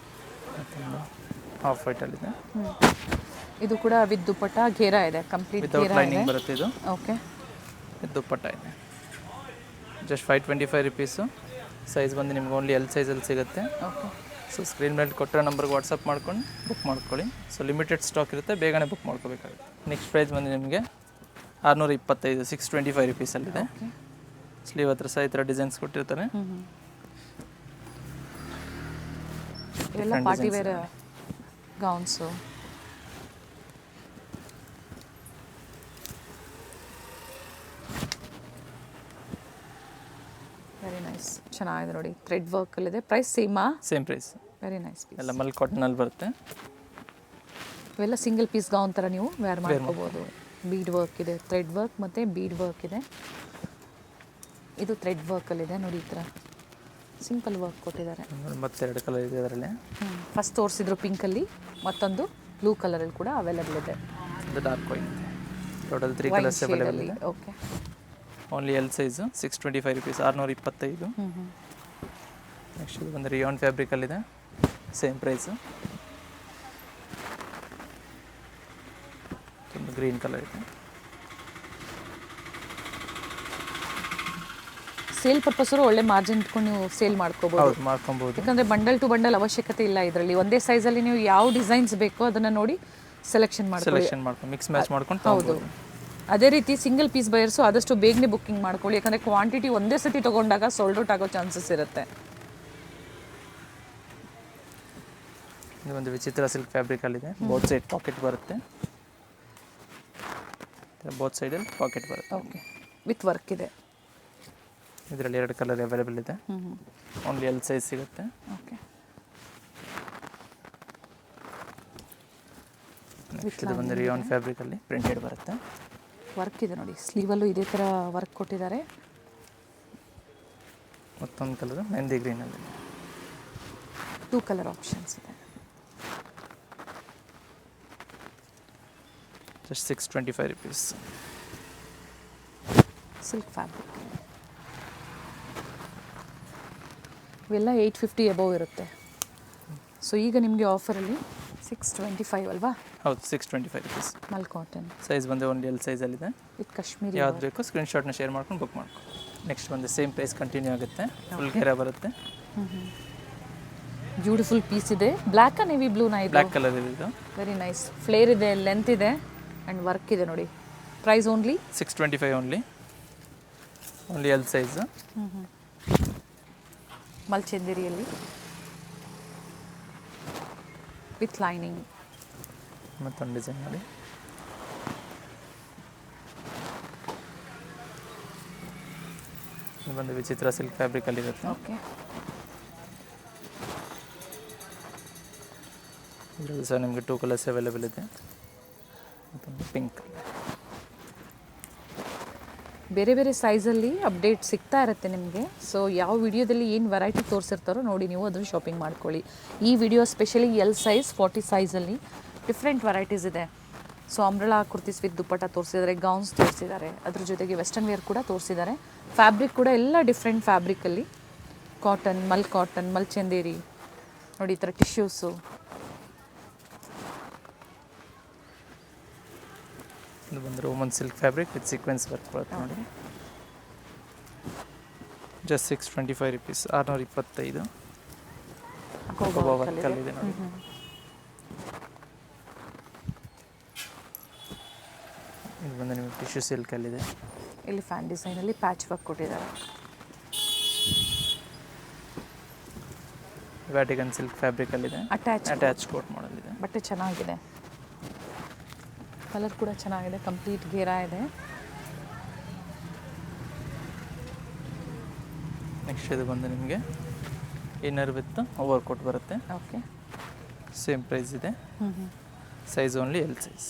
ಮತ್ತೊಂದು ಹಾಫ್ ವೈಟಲ್ಲಿದೆ. ಇದು ಕೂಡ ವಿತ್ ದುಪ್ಪಟ್ಟ ಘೇರಾ ಇದೆ. ಕಂಪ್ಲೀಟ್ ವಿತೌಟ್ ಘೇರಾ ಲೈನಿಂಗ್ ಇದೆ. ಬರುತ್ತೆ ಇದು. ಓಕೆ, ವಿತ್ ದುಪ್ಪಟ್ಟ ಇದೆ. Just 525 rupees. ಸೈಜ್ ಬಂದು ನಿಮ್ಗೆ ಓನ್ಲಿ ಎಲ್ ಸೈಜಲ್ಲಿ ಸಿಗುತ್ತೆ. ಓಕೆ, ಸೊ ಸ್ಕ್ರೀನ್ ಮೇಲೆ ಕೊಟ್ಟರೆ ನಂಬರ್ಗೆ ವಾಟ್ಸಪ್ ಮಾಡ್ಕೊಂಡು ಬುಕ್ ಮಾಡ್ಕೊಳ್ಳಿ. ಸೊ ಲಿಮಿಟೆಡ್ ಸ್ಟಾಕ್ ಇರುತ್ತೆ, ಬೇಗನೆ ಬುಕ್ ಮಾಡ್ಕೋಬೇಕಾಗುತ್ತೆ. ನೆಕ್ಸ್ಟ್ ಪ್ರೈಸ್ ಬಂದು ನಿಮಗೆ 625, 625 ರುಪೀಸಲ್ಲಿದೆ. ಸ್ಲೀವ್ ಹತ್ರ ಸಹ ಈ ಥರ ಡಿಸೈನ್ಸ್ ಕೊಟ್ಟಿರ್ತಾರೆ. ಇವೆಲ್ಲ party wear gowns. Very nice, ಚೆನ್ನಾಗಿದೆ ನೋಡಿ. ಥ್ರೆಡ್ ವರ್ಕಲ್ಲಿದೆ. ಪ್ರೈಸ್ ಸೇಮಾ? Same price. Very nice piece. ಎಲ್ಲ ಮಲ್ ಕಾಟನಲ್ಲಿ ಬರುತ್ತೆ. ಇವೆಲ್ಲ ಸಿಂಗಲ್ ಪೀಸ್ ಗೌನ್ ಥರ ನೀವು ವೇರ್ ಮಾಡ್ಕೋಬೋದು. ಬೀಡ್ ವರ್ಕ್ ಇದೆ, ಥ್ರೆಡ್ ವರ್ಕ್ ಮತ್ತು ಬೀಡ್ ವರ್ಕ್ ಇದೆ. ಇದು ಥ್ರೆಡ್ ವರ್ಕಲ್ಲಿದೆ ನೋಡಿ. ಈ ಥರ ಸಿಂಪಲ್ ವರ್ಕ್ ಕೊಟ್ಟಿದ್ದಾರೆ. ಮತ್ತೆ 2 ಕಲರ್ ಇದೆ ಅದರಲ್ಲಿ. ಫಸ್ಟ್ ತೋರಿಸಿದ್ರು ಪಿಂಕಲ್ಲಿ, ಮತ್ತೊಂದು ಬ್ಲೂ ಕಲರಲ್ಲಿ ಕೂಡ ಅವೈಲೇಬಲ್ ಇದೆ. ಇದು ಡಾರ್ಕ್ ವೈನ್ ಇದೆ. ಟೋಟಲ್ 3 ಕಲರ್ಸ್ ಅವೈಲೇಬಲ್ ಇದೆ. Okay, only L size 625 rupees, 625. Next ಇದು ಬಂದು ರಿಯಾನ್ ಫ್ಯಾಬ್ರಿಕಲ್ಲಿದೆ. Same price. ಒಂದು ಗ್ರೀನ್ ಕಲರ್ ಇದೆ. ಸೇಲ್ ಪರ್ಪಸ್ಸರು ಒಳ್ಳೆ ಮಾರ್ಜಿನ್ ಇಟ್ಕೊಂಡು ನೀವು ಸೇಲ್ ಮಾಡ್ಕೋಬೋದು. ಹೌದು, ಮಾಡ್ಕೊಬೋದು. ಯಾಕಂದರೆ ಬಂಡಲ್ ಟು ಬಂಡಲ್ ಅವಶ್ಯಕತೆ ಇಲ್ಲ ಇದರಲ್ಲಿ. ಒಂದೇ ಸೈಜಲ್ಲಿ ನೀವು ಯಾವ ಡಿಸೈನ್ಸ್ ಬೇಕೋ ಅದನ್ನು ನೋಡಿ ಸೆಲೆಕ್ಷನ್ ಮಾಡ್ಕೊಳ್ಳಿ. ಸೆಲೆಕ್ಷನ್ ಮಾಡ್ಕೊಂಡು ಮಿಕ್ಸ್ ಮ್ಯಾಚ್ ಮಾಡ್ಕೊಂಡು ಹೌದು. ಅದೇ ರೀತಿ ಸಿಂಗಲ್ ಪೀಸ್ ಬಯರ್ಸು ಆದಷ್ಟು ಬೇಗನೆ ಬುಕ್ಕಿಂಗ್ ಮಾಡ್ಕೊಳ್ಳಿ. ಯಾಕಂದರೆ ಕ್ವಾಂಟಿಟಿ ಒಂದೇ ಸತಿ ತೊಗೊಂಡಾಗ ಸೋಲ್ಡ್ ಔಟ್ ಆಗೋ ಚಾನ್ಸಸ್ ಇರುತ್ತೆ. ಇದು ಒಂದು ವಿಚಿತ್ರ ಸಿಲ್ಕ್ ಫ್ಯಾಬ್ರಿಕಲ್ಲಿದೆ. ಬೋತ್ ಸೈಡ್ ಪಾಕೆಟ್ ಬರುತ್ತೆ. ಬೋತ್ ಸೈಡಲ್ಲಿ ಪಾಕೆಟ್ ಬರುತ್ತೆ. ಓಕೆ, ವಿತ್ ವರ್ಕ್ ಇದೆ. ಇದರಲ್ಲಿ 2 ಕಲರ್ ಅವೈಲೇಬಲ್ ಇದೆ. ಓನ್ಲಿ ಎಲ್ ಸೈಜ್ ಸಿಗುತ್ತೆ. ಓಕೆ, ನೆಕ್ಸ್ಟ್ ಇದು ಬಂದು ರಿಯಾನ್ ಫ್ಯಾಬ್ರಿಕಲ್ಲಿ ಪ್ರಿಂಟೆಡ್ ಬರುತ್ತೆ. ವರ್ಕ್ ಇದೆ ನೋಡಿ. ಸ್ಲೀವಲ್ಲೂ ಇದೇ ಥರ ವರ್ಕ್ ಕೊಟ್ಟಿದ್ದಾರೆ. ಮತ್ತೊಂದು ಕಲರ್ ಮೆಹಂದಿ ಗ್ರೀನಲ್ಲಿ. 2 ಕಲರ್ ಆಪ್ಷನ್ಸ್ ಇದೆ. Just 625 rupees. ಸಿಲ್ಕ್ ಫ್ಯಾಬ್ರಿಕ್ ಇವೆಲ್ಲ 850 ಅಬೌವ್ ಇರುತ್ತೆ. ಸೊ ಈಗ ನಿಮಗೆ ಆಫರಲ್ಲಿ 625 ಅಲ್ವಾ? ಹೌದು, 625 rupees. ಮಲ್ ಕಾಟನ್ ಸೈಜ್ ಬಂದು ಒಂದು ಎಲ್ ಸೈಜಲ್ಲಿದೆ. ವಿತ್ ಕಾಶ್ಮೀರಿ ಯಾವ್ದು ಬೇಕೋ ಸ್ಕ್ರೀನ್ಶಾಟ್ನ ಶೇರ್ ಮಾಡ್ಕೊಂಡು ಬುಕ್ ಮಾಡ್ಕೊ. ನೆಕ್ಸ್ಟ್ ಬಂದು ಸೇಮ್ ಪ್ರೈಸ್ ಕಂಟಿನ್ಯೂ ಆಗುತ್ತೆ. ಫುಲ್ ಘೇರ ಬರುತ್ತೆ. ಬ್ಯೂಟಿಫುಲ್ ಪೀಸ್ ಇದೆ. ಬ್ಲ್ಯಾಕ್ ನೇವಿ ಬ್ಲೂನ ಇದು? ಬ್ಲ್ಯಾಕ್ ಕಲರ್ ಇದೆ ಇದು. Very nice. ಫ್ಲೇರ್ ಇದೆ, ಲೆಂತ್ ಇದೆ ಆ್ಯಂಡ್ ವರ್ಕ್ ಇದೆ ನೋಡಿ. Price only 625 only L size. ಮಲ್ಚಂದೇರಿಯಲ್ಲಿ ವಿತ್ ಲೈನಿಂಗ್. ಮತ್ತೊಂದು ಡಿಸೈನ್ ನೋಡಿ. ಇದು ಬಂದು ವಿಚಿತ್ರ ಸಿಲ್ಕ್ ಫ್ಯಾಬ್ರಿಕಲ್ಲಿ ಇರುತ್ತೆ. ಓಕೆ. ಇದರಲ್ಲಿ ಸಹ ನಿಮಗೆ 2 ಕಲರ್ಸ್ ಅವೈಲೇಬಲ್ ಇದೆ. ಮತ್ತೊಂದು ಪಿಂಕ್. ಬೇರೆ ಬೇರೆ ಸೈಜಲ್ಲಿ ಅಪ್ಡೇಟ್ ಸಿಗ್ತಾ ಇರುತ್ತೆ ನಿಮಗೆ. ಸೊ ಯಾವ ವಿಡಿಯೋದಲ್ಲಿ ಏನು ವೆರೈಟಿ ತೋರಿಸಿರ್ತಾರೋ ನೋಡಿ ನೀವು ಅದನ್ನು ಶಾಪಿಂಗ್ ಮಾಡ್ಕೊಳ್ಳಿ. ಈ ವಿಡಿಯೋ ಸ್ಪೆಷಲಿ ಎಲ್ ಸೈಜ್ 40 ಸೈಜಲ್ಲಿ ಡಿಫ್ರೆಂಟ್ ವೆರೈಟೀಸ್ ಇದೆ. ಸೊ ಅಂಬ್ರೆಲಾ ಕುರ್ತೀಸ್ ವಿತ್ ದುಪ್ಪಟ್ಟ ತೋರಿಸಿದ್ದಾರೆ, ಗೌನ್ಸ್ ತೋರಿಸಿದ್ದಾರೆ, ಅದ್ರ ಜೊತೆಗೆ ವೆಸ್ಟರ್ನ್ ವೇರ್ ಕೂಡ ತೋರಿಸಿದ್ದಾರೆ. ಫ್ಯಾಬ್ರಿಕ್ ಕೂಡ ಎಲ್ಲ ಡಿಫ್ರೆಂಟ್ ಫ್ಯಾಬ್ರಿಕಲ್ಲಿ, ಕಾಟನ್, ಮಲ್ ಚಂದೇರಿ ನೋಡಿ, ಈ ಥರ ಟಿಶ್ಯೂಸು. ಇದು ಬಂದು Roman silk fabric with sequence work ಬರುತ್ತೆ ನೋಡಿ. Just 625 rupees, 625. ವರ್ಕಲ್ಲಿದೆ ನೋಡಿ. ಇದು ಬಂದು ನಿಮಗೆ ಟಿಶ್ಯೂ ಸಿಲ್ಕಲ್ಲಿದೆ. ಇಲ್ಲಿ ಫ್ಯಾನ್ ಡಿಸೈನಲ್ಲಿ ಪ್ಯಾಚ್ ವರ್ಕ್ ಕೊಟ್ಟಿದ್ದಾರೆ. ವ್ಯಾಟಿಕನ್ ಸಿಲ್ಕ್ ಫ್ಯಾಬ್ರಿಕಲ್ಲಿದೆ. ಅಟ್ಯಾಚ್ ಕೋಟ್ ಮಾಡಲ್ ಇದೆ. ಬಟ್ಟೆ ಚೆನ್ನಾಗಿದೆ, ಕಲರ್ ಕೂಡ ಚೆನ್ನಾಗಿದೆ, ಕಂಪ್ಲೀಟ್ ಘೇರ ಇದೆ. ನೆಕ್ಸ್ಟ್ ಇದು ಬಂದು ನಿಮಗೆ ಇನ್ನರ್ ವಿತ್ ಓವರ್ ಕೋಟ್ ಬರುತ್ತೆ. ಓಕೆ. ಸೇಮ್ ಪ್ರೈಸ್ ಇದೆ. Size only L size.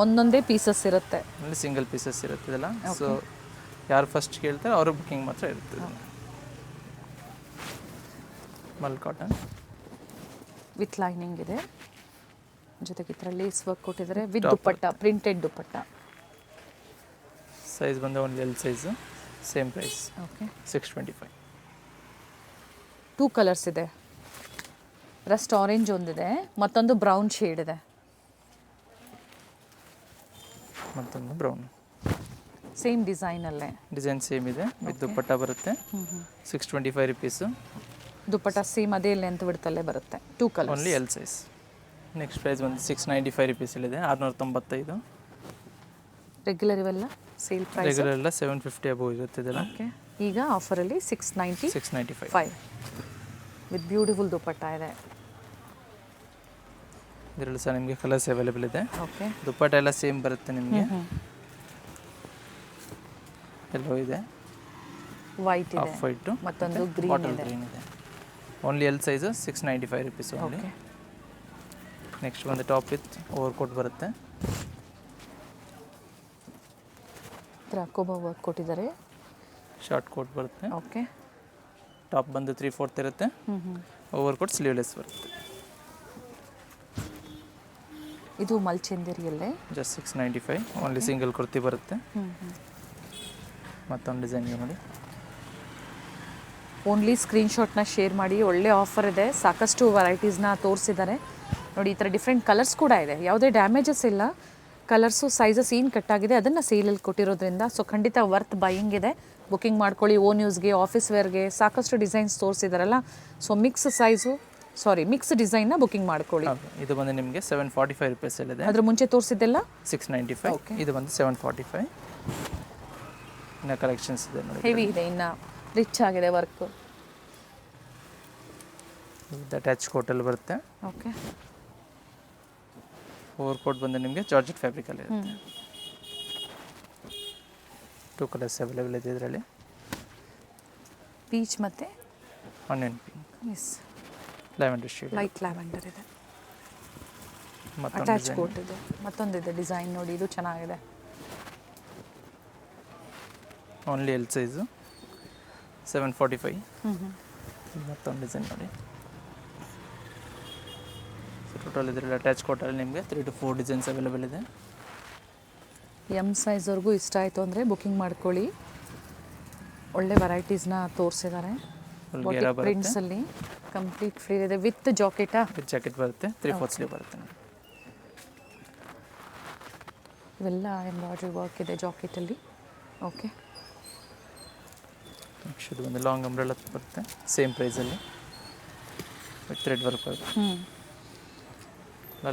ಒಂದೊಂದೇ ಪೀಸಸ್ ಇರುತ್ತೆ, ಅಲ್ಲಿ ಸಿಂಗಲ್ ಪೀಸಸ್ ಇರುತ್ತೆ ಇದೆಲ್ಲ. ಸೊ ಯಾರು ಫಸ್ಟ್ ಕೇಳ್ತಾರೆ ಅವರು ಬುಕ್ಕಿಂಗ್ ಮಾತ್ರ ಇರುತ್ತೆ. ಮಲ್ ಕಾಟನ್ ವಿತ್ ಲೈನಿಂಗ್ ಇದೆ, ಜೊತೆಗೆ ಈ ಥರ ಲೇಸ್ ವರ್ಕ್ ಕೊಟ್ಟಿದ್ದಾರೆ with dupatta, printed dupatta. Size ಬಂದು only L size. Same price. Okay. 625. 2 colours ಇದೆ. ರಸ್ಟ್ ಆರೆಂಜ್ ಒಂದಿದೆ, ಮತ್ತೊಂದು ಬ್ರೌನ್ ಶೇಡ್ ಇದೆ. ಮತ್ತೊಂದು ಬ್ರೌನ್. ಸೇಮ್ ಡಿಸೈನಲ್ಲೇ. ಡಿಸೈನ್ ಸೇಮ್ ಇದೆ, ವಿತ್ ದುಪ್ಪಟ್ಟ ಬರುತ್ತೆ. 625 rupees. ದುಪ್ಪಟ್ಟ ಸೇಮ್ ಅದೇ ಲೆಂತ್ ಬಿಡ್ತಲ್ಲೇ ಬರುತ್ತೆ. 2 colours only L size. Next price ಬಂದು 695 rupees ಇದೆ. 695. ರೆಗ್ಯುಲರ್ ಇವೆಲ್ಲ ಸೇಲ್ ಪ್ರೈಸ್. ರೆಗ್ಯುಲರ್ ಎಲ್ಲ 750 ಅಬೌವ್ ಇರುತ್ತೆ ಇದೆಲ್ಲ. ಓಕೆ. ಈಗ ಆಫರಲ್ಲಿ 695 ವಿತ್ ಬ್ಯೂಟಿಫುಲ್ ದುಪ್ಪಟ್ಟ ಇದೆ. ಇದರಲ್ಲಿ ಸಹ ನಿಮಗೆ ಕಲರ್ಸ್ ಅವೈಲೇಬಲ್ ಇದೆ. ಓಕೆ. ದುಪ್ಪಟ್ಟ ಎಲ್ಲ ಸೇಮ್ ಬರುತ್ತೆ ನಿಮಗೆ. ಎಲ್ಲೋ ಇದೆ, ವೈಟ್ ಇದೆ, ಆಫ್ ವೈಟು, ಮತ್ತೊಂದು ಗ್ರೀನ್ ಬಾಟಲ್ ಇದೆ. ಗ್ರೀನ್ ಇದೆ. Only L size 695 rupees only. Okay. Next ಒಂದು ಟಾಪ್ ವಿತ್ ಓವರ್ ಕೋಟ್ ಬರುತ್ತೆ. ಕೋಬಾ ವರ್ಕ್ ಕೊಟ್ಟಿದ್ದಾರೆ. ಶಾರ್ಟ್ ಕೋಟ್ ಬರುತ್ತೆ. ಓಕೆ. ಟಾಪ್ ಬಂದು 3/4 ಇರುತ್ತೆ. ಓವರ್ ಕೋಟ್ ಸ್ಲೀವ್ಲೆಸ್ ಬರುತ್ತೆ. ಇದು ಮಲ್ಚಂದೇರಿಯಲ್ಲೇ. ಜಸ್ಟ್ 695 ಓನ್ಲಿ ಸಿಂಗಲ್ ಕುರ್ತಿ ಬರುತ್ತೆ. ಮತ್ತೊಂದು ಡಿಸೈನ್ ನೋಡಿ. ಓನ್ಲಿ ಸ್ಕ್ರೀನ್ಶಾಟ್ನ ಶೇರ್ ಮಾಡಿ. ಒಳ್ಳೆ ಆಫರ್ ಇದೆ, ಸಾಕಷ್ಟು ವೆರೈಟೀಸ್ನ ತೋರಿಸಿದ್ದಾರೆ ನೋಡಿ. ಈ ಥರ ಡಿಫ್ರೆಂಟ್ ಕಲರ್ಸ್ ಕೂಡ ಇದೆ, ಯಾವುದೇ ಡ್ಯಾಮೇಜಸ್ ಇಲ್ಲ. ಕಲರ್ಸು ಸೈಜಸ್ ಏನು ಕಟ್ಟಾಗಿದೆ ಅದನ್ನು ಸೇಲಲ್ಲಿ ಕೊಟ್ಟಿರೋದ್ರಿಂದ ಸೊ ಖಂಡಿತ ವರ್ತ್ ಬೈಯಿಂಗ್ ಇದೆ. ಬುಕ್ಕಿಂಗ್ ಮಾಡ್ಕೊಳ್ಳಿ. ಓನ್ ಯೂಸ್ಗೆ, ಆಫೀಸ್ ವೇರ್ಗೆ ಸಾಕಷ್ಟು ಡಿಸೈನ್ಸ್ ತೋರಿಸಿದಾರಲ್ಲ. ಸೊ ಮಿಕ್ಸ್ ಡಿಸೈನ್ನ ಬುಕ್ಕಿಂಗ್ ಮಾಡ್ಕೊಳ್ಳಿ. ಇದು ಬಂದು ನಿಮಗೆ 745 rupees ಇದೆ. ಅದ್ರ ಮುಂಚೆ ತೋರಿಸಿದ್ದೆಲ್ಲ 695. ಇದು ಬಂದು 745. ಇನ್ನು ಕಲೆಕ್ಷನ್ಸ್ ಇದೆ ನೋಡಿ. ಹೆವಿ ಇದೆ, ಇನ್ನು ರಿಚ್ ಆಗಿದೆ ವರ್ಕ್. ಅಟ್ಯಾಚ್ ಕೋಟಲ್ಲಿ ಬರುತ್ತೆ. ಓಕೆ. ಓವರ್ ಕೋಟ್ ಬಂದು ನಿಮಗೆ ಜಾರ್ಜೆಟ್ ಫ್ಯಾಬ್ರಿಕಲ್ಲಿ ಇರುತ್ತೆ. 2 ಕಲರ್ಸ್ ಅವೈಲೇಬಲ್ ಇದೆ ಇದರಲ್ಲಿ. ಪೀಚ್ ಮತ್ತು onion pink, yes, lavender shade, light lavender ಇದೆ. ಮತ್ತೊಂದು ಅಟ್ಯಾಚ್ ಕೋಟ್ ಇದೆ, ಮತ್ತೊಂದಿದೆ ಡಿಸೈನ್ ನೋಡಿ, ಇದು ಚೆನ್ನಾಗಿದೆ. Only L size 745. ಮತ್ತೊಂದು ಡಿಸೈನ್ ನೋಡಿ. ಸೊ ಟೋಟಲ್ ಇದರಲ್ಲಿ ಅಟ್ಯಾಚ್ ಕೋಟಲ್ಲಿ ನಿಮಗೆ 3 to 4 ಡಿಸೈನ್ಸ್ ಅವೈಲೇಬಲ್ ಇದೆ. ಎಮ್ ಸೈಜ್ವರೆಗೂ ಇಷ್ಟ ಆಯಿತು ಅಂದರೆ ಬುಕ್ಕಿಂಗ್ ಮಾಡ್ಕೊಳ್ಳಿ. ಒಳ್ಳೆ ವೆರೈಟೀಸ್ನ ತೋರಿಸಿದ್ದಾರೆ. ಪ್ರಿಂಟ್ಸಲ್ಲಿ ಕಂಪ್ಲೀಟ್ ಫ್ರೀ ಇದೆ ವಿತ್ ಜಾಕೆಟಾ? ವಿತ್ ಜಾಕೆಟ್ ಬರುತ್ತೆ, 3/4 ಸ್ಲೀವ್ ಬರುತ್ತೆ. ಇವೆಲ್ಲ ಎಂಬ್ರಾಯ್ಡ್ರಿ ವರ್ಕ್ ಇದೆ ಜಾಕೆಟಲ್ಲಿ. ಓಕೆ, ನೆಕ್ಸ್ಟ್ ಇದು ಒಂದು ಲಾಂಗ್ ಅಂಬ್ರೆಲಾ ಬರುತ್ತೆ, ಸೇಮ್ ಪ್ರೈಸಲ್ಲಿ ವಿತ್ ಥ್ರೆಡ್ ವರ್ಕ್ ಬರುತ್ತೆ.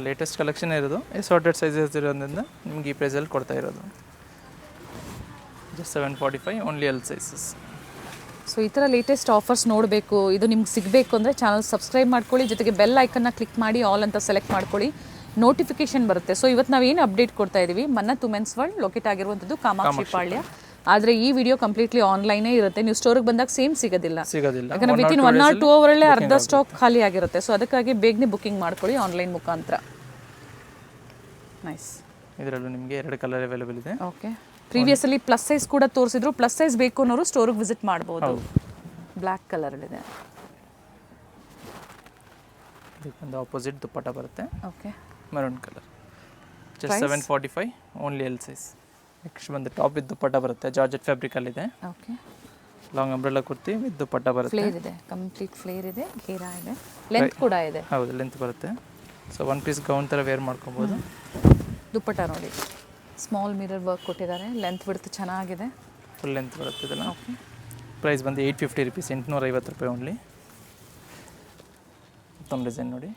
ಲೇಟೆಸ್ಟ್ ಕಲೆಕ್ಷನ್ ಇರೋದು, ಅಸಾರ್ಟೆಡ್ ಸೈಜಸ್ ಇರೋದ್ರಿಂದ ನಿಮ್ಗೆ ಈ ಪ್ರೈಸಲ್ಲಿ ಕೊಡ್ತಾ ಇರೋದು. Just 745 only L sizes. So ಈ ಥರ ಲೇಟೆಸ್ಟ್ ಆಫರ್ಸ್ ನೋಡಬೇಕು, ಇದು ನಿಮ್ಗೆ ಸಿಗಬೇಕು ಅಂದರೆ ಚಾನಲ್ ಸಬ್ಸ್ಕ್ರೈಬ್ ಮಾಡ್ಕೊಳ್ಳಿ, ಜೊತೆಗೆ ಬೆಲ್ ಐಕನ್ನ ಕ್ಲಿಕ್ ಮಾಡಿ ಆಲ್ ಅಂತ ಸೆಲೆಕ್ಟ್ ಮಾಡ್ಕೊಳ್ಳಿ, ನೋಟಿಫಿಕೇಶನ್ ಬರುತ್ತೆ. ಸೊ ಇವತ್ತು ನಾವೇನು ಅಪ್ಡೇಟ್ ಕೊಡ್ತಾ ಇದ್ದೀವಿ, ಮನ್ನತ್ ವುಮೆನ್ಸ್ ವರ್ಲ್ಡ್ ಲೊಕೇಟ್ ಆಗಿರುವಂಥದ್ದು ಕಾಮಾಕ್ಷಿ ಪಾಳ್ಯ. ಆದರೆ ಈ ವಿಡಿಯೋ ಕಂಪ್ಲೀಟ್ಲಿ ಆನ್ಲೈನೇ ಇರುತ್ತೆ. ನೀವು ಸ್ಟೋರಿಗೆ ಬಂದಾಗ ಸೇಮ್ ಸಿಗೋದಿಲ್ಲ, ಯಾಕಂದರೆ ವಿತಿನ್ 1 or 2 ಅವರಲ್ಲೇ ಅರ್ಧ ಸ್ಟಾಕ್ ಖಾಲಿ ಆಗಿರುತ್ತೆ. ಸೊ ಅದಕ್ಕಾಗಿ ಬೇಗನೆ ಬುಕ್ಕಿಂಗ್ ಮಾಡ್ಕೊಳ್ಳಿ ಆನ್ಲೈನ್ ಮುಖಾಂತರ. ನೈಸ್. ಇದರಲ್ಲೂ ನಿಮಗೆ 2 ಕಲರ್ ಅವೈಲೇಬಲ್ ಇದೆ. ಓಕೆ, ಪ್ರೀವಿಯಸ್ಸಲ್ಲಿ ಪ್ಲಸ್ ಸೈಜ್ ಕೂಡ ತೋರಿಸಿದ್ರು. ಪ್ಲಸ್ ಸೈಜ್ ಬೇಕು ಅನ್ನೋರು ಸ್ಟೋರಿಗೆ ವಿಸಿಟ್ ಮಾಡ್ಬೋದು. ಬ್ಲ್ಯಾಕ್ ಕಲರಲ್ಲಿದೆ. ಇದಕ್ಕೊಂದು ಆಪೋಸಿಟ್ ದುಪ್ಪಟ್ಟ ಬರುತ್ತೆ. Okay, maroon colour. Just 745 only L size. Next ಬಂದು ಟಾಪ್ ವಿತ್ ದುಪ್ಪಟ್ಟ ಬರುತ್ತೆ, ಜಾರ್ಜೆಟ್ ಫ್ಯಾಬ್ರಿಕಲ್ಲಿದೆ. Okay, long umbrella kurti with dupatta ಬರುತ್ತೆ. ಫ್ಲೇರ್ ಇದೆ, ಕಂಪ್ಲೀಟ್ ಫ್ಲೇರ್ ಇದೆ, ಘೇರಾ ಇದೆ, ಲೆಂತ್ ಕೂಡ ಇದೆ. ಹೌದು, ಲೆಂತ್ ಬರುತ್ತೆ. ಸೊ 1 ಪೀಸ್ ಗೌನ್ ಥರ ವೇರ್ ಮಾಡ್ಕೊಬೋದು. ದುಪ್ಪಟ್ಟ ನೋಡಿ, ಸ್ಮಾಲ್ ಮಿರರ್ ವರ್ಕ್ ಕೊಟ್ಟಿದ್ದಾರೆ, ಲೆಂತ್ ಬಿಡ್ತು ಚೆನ್ನಾಗಿದೆ, ಫುಲ್ ಲೆಂತ್ ಬರುತ್ತೆ ಇದೆಲ್ಲ. ಓಕೆ, ಪ್ರೈಸ್ ಬಂದು 850 rupees, 850 ರೂಪಾಯಿ ಓನ್ಲಿ. ಮತ್ತೊಂದು ಡಿಸೈನ್ ನೋಡಿ.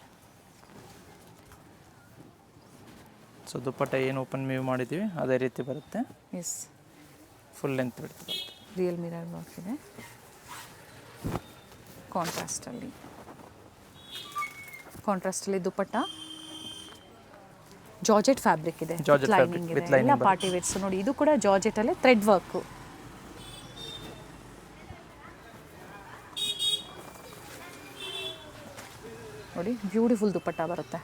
ಸೊ ದುಪ್ಪಟ್ಟ ಏನು ಓಪನ್ ಮೇವ್ ಮಾಡಿದ್ದೀವಿ ಅದೇ ರೀತಿ ಬರುತ್ತೆ. ಎಸ್, ಫುಲ್ ಲೆಂತ್ ಬಿಡ್ತದೆ. ರಿಯಲ್ ಮಿರರ್ ವರ್ಕ್ ಇದೆ, ಕಾಂಟ್ರಾಸ್ಟಲ್ಲಿ ದುಪ್ಪಟ್ಟ. ಜಾರ್ಜೆಟ್ ಫ್ಯಾಬ್ರಿಕ್ ಇದೆ, ಜಾರ್ಜೆಟ್ ಫ್ಯಾಬ್ರಿಕ್ ಲೈನಿಂಗ್ ವಿತ್ ಇದೆ, ಎಲ್ಲ ಲೈನಿಂಗ್ ಪಾರ್ಟಿ ವೇರ್ಸ್ ನೋಡಿ. ಇದು ಕೂಡ ಜಾರ್ಜೆಟಲ್ಲೇ ಥ್ರೆಡ್ ವರ್ಕು. ನೋಡಿ, ಬ್ಯೂಟಿಫುಲ್ ದುಪ್ಪಟ್ಟ ಬರುತ್ತೆ.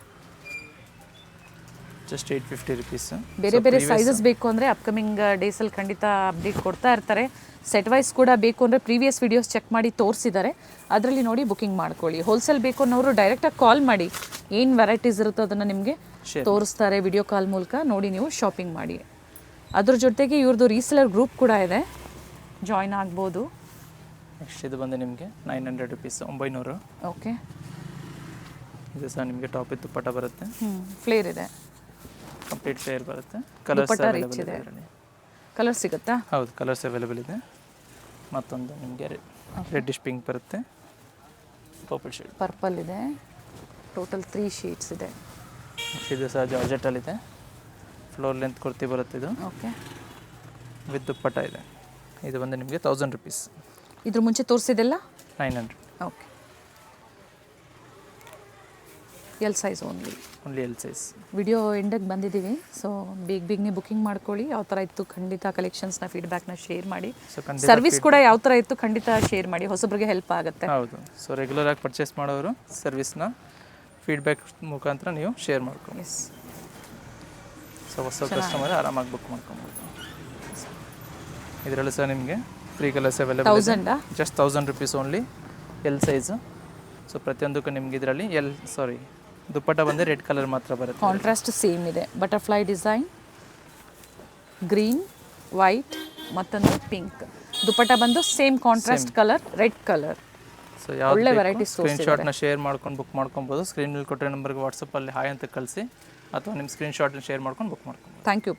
Just 850 rupees. ಬೇರೆ ಬೇರೆ ಸೈಜಸ್ ಬೇಕು ಅಂದರೆ ಅಪ್ಕಮಿಂಗ್ ಡೇಸಲ್ಲಿ ಖಂಡಿತ ಅಪ್ಡೇಟ್ ಕೊಡ್ತಾ ಇರ್ತಾರೆ. ಸೆಟ್ ವೈಸ್ ಕೂಡ ಬೇಕು ಅಂದರೆ ಪ್ರೀವಿಯಸ್ ವೀಡಿಯೋಸ್ ಚೆಕ್ ಮಾಡಿ ತೋರಿಸಿದ್ದಾರೆ, ಅದರಲ್ಲಿ ನೋಡಿ ಬುಕ್ಕಿಂಗ್ ಮಾಡ್ಕೊಳ್ಳಿ. ಹೋಲ್ಸೇಲ್ ಬೇಕು ಅನ್ನೋರು ಡೈರೆಕ್ಟಾಗಿ ಕಾಲ್ ಮಾಡಿ, ಏನು ವೆರೈಟೀಸ್ ಇರುತ್ತೋ ಅದನ್ನು ನಿಮಗೆ ತೋರಿಸ್ತಾರೆ ವಿಡಿಯೋ ಕಾಲ್ ಮೂಲಕ. ನೋಡಿ ನೀವು ಶಾಪಿಂಗ್ ಮಾಡಿ. ಅದ್ರ ಜೊತೆಗೆ ಇವ್ರದ್ದು ರೀಸೆಲರ್ ಗ್ರೂಪ್ ಕೂಡ ಇದೆ, ಜಾಯ್ನ್ ಆಗ್ಬೋದು. ನೆಕ್ಸ್ಟ್ ಇದು ಬಂದು ನಿಮಗೆ 900 rupees, 900. ಓಕೆ, ಇದು ಸಹ ನಿಮಗೆ ಟಾಪ್ ಇತ್ತು ದುಪ್ಪಟ್ಟ ಬರುತ್ತೆ. ಫ್ಲೇರ್ ಇದೆ, ಕಂಪ್ಲೀಟ್ ಫ್ಲೇರ್ ಬರುತ್ತೆ. ಕಲರ್ಸ್ ಅವೈಲೇಬಲ್ ಇದೆ ಇದರಲ್ಲಿ. ಕಲರ್ ಸಿಗುತ್ತಾ? ಹೌದು, ಕಲರ್ಸ್ ಅವೈಲೇಬಲ್ ಇದೆ. ಮತ್ತೊಂದು ನಿಮಗೆ ರೆಡ್ಡಿಶ್ ಪಿಂಕ್ ಬರುತ್ತೆ, ಪರ್ಪಲ್ ಶೇಡ್, ಪರ್ಪಲ್ ಇದೆ. ಟೋಟಲ್ 3 ಶೇಡ್ಸ್ ಇದೆ. ಇದು ಸಹ ಜಾರ್ಜೆಟಲ್ಲಿದೆ, ಫ್ಲೋರ್ ಲೆಂತ್ ಕುರ್ತಿ ಬರುತ್ತೆ ಇದು. ಓಕೆ, ವಿತ್ ದುಪ್ಪಟ್ಟ ಇದೆ. ಇದು ಬಂದು ನಿಮಗೆ 1000 rupees. ಇದ್ರ ಮುಂಚೆ ತೋರಿಸಿದೆಲ್ಲ 900. Okay, L size only L size. Video ಎಂಡಿಗೆ ಬಂದಿದ್ದೀವಿ. ಸೊ ಬೇಗನೆ ಬುಕ್ಕಿಂಗ್ ಮಾಡ್ಕೊಳ್ಳಿ. ಯಾವ ಥರ ಇತ್ತು ಖಂಡಿತ ಕಲೆಕ್ಷನ್ಸ್ನ ಫೀಡ್ಬ್ಯಾಕ್ನ ಶೇರ್ ಮಾಡಿ. ಸರ್ವಿಸ್ ಕೂಡ ಯಾವ ಥರ ಇತ್ತು ಖಂಡಿತ ಶೇರ್ ಮಾಡಿ, ಹೊಸಬ್ರಿಗೆ ಹೆಲ್ಪ್ ಆಗುತ್ತೆ. ಹೌದು, ಸೊ ರೆಗ್ಯುಲರ್ ಆಗಿ ಪರ್ಚೇಸ್ ಮಾಡೋರು ಸರ್ವಿಸ್ನ ಫೀಡ್ಬ್ಯಾಕ್ ಮುಖಾಂತರ ನೀವು ಶೇರ್ ಮಾಡ್ಕೊಂಡು. ಎಸ್, ಸೊ ಹೊಸ ಕಸ್ಟಮರ್ ಆರಾಮಾಗಿ ಬುಕ್ ಮಾಡ್ಕೊಬೋದು. ಇದರಲ್ಲಿ ಸಹ ನಿಮಗೆ 3 colours available. 1000 just 1000 rupees only L size. So ಪ್ರತಿಯೊಂದಕ್ಕೂ ನಿಮ್ಗೆ ಇದರಲ್ಲಿ ದುಪ್ಪಟ್ಟ ಬಂದು ರೆಡ್ ಕಲರ್ ಮಾತ್ರ ಬರುತ್ತೆ. ಕಾಂಟ್ರಾಸ್ಟ್ ಸೇಮ್ ಇದೆ, ಬಟರ್ಫ್ಲೈ ಡಿಸೈನ್, ಗ್ರೀನ್, ವೈಟ್, ಮತ್ತೊಂದು ಪಿಂಕ್. ದುಪ್ಪಟ್ಟ ಬಂದು same contrast colour, red colour. So ಒಳ್ಳೆ ವೆರೈಟೀಸ್ ಸ್ಕ್ರೀನ್ಶಾಟ್ನ ಶೇರ್ ಮಾಡ್ಕೊಂಡು ಬುಕ್ ಮಾಡ್ಕೊಬೋದು. ಸ್ಕ್ರೀನಲ್ಲಿ ಕೊಟ್ಟರೆ ನಂಬರ್ಗೆ ವಾಟ್ಸಪ್ಪಲ್ಲಿ ಹಾಯ್ ಅಂತ ಕಳಿಸಿ, ಅಥವಾ ನಿಮ್ಮ ಸ್ಕ್ರೀನ್ಶಾಟ್ನ ಶೇರ್ ಮಾಡ್ಕೊಂಡು ಬುಕ್ ಮಾಡ್ಕೊಬೋದು. Thank you.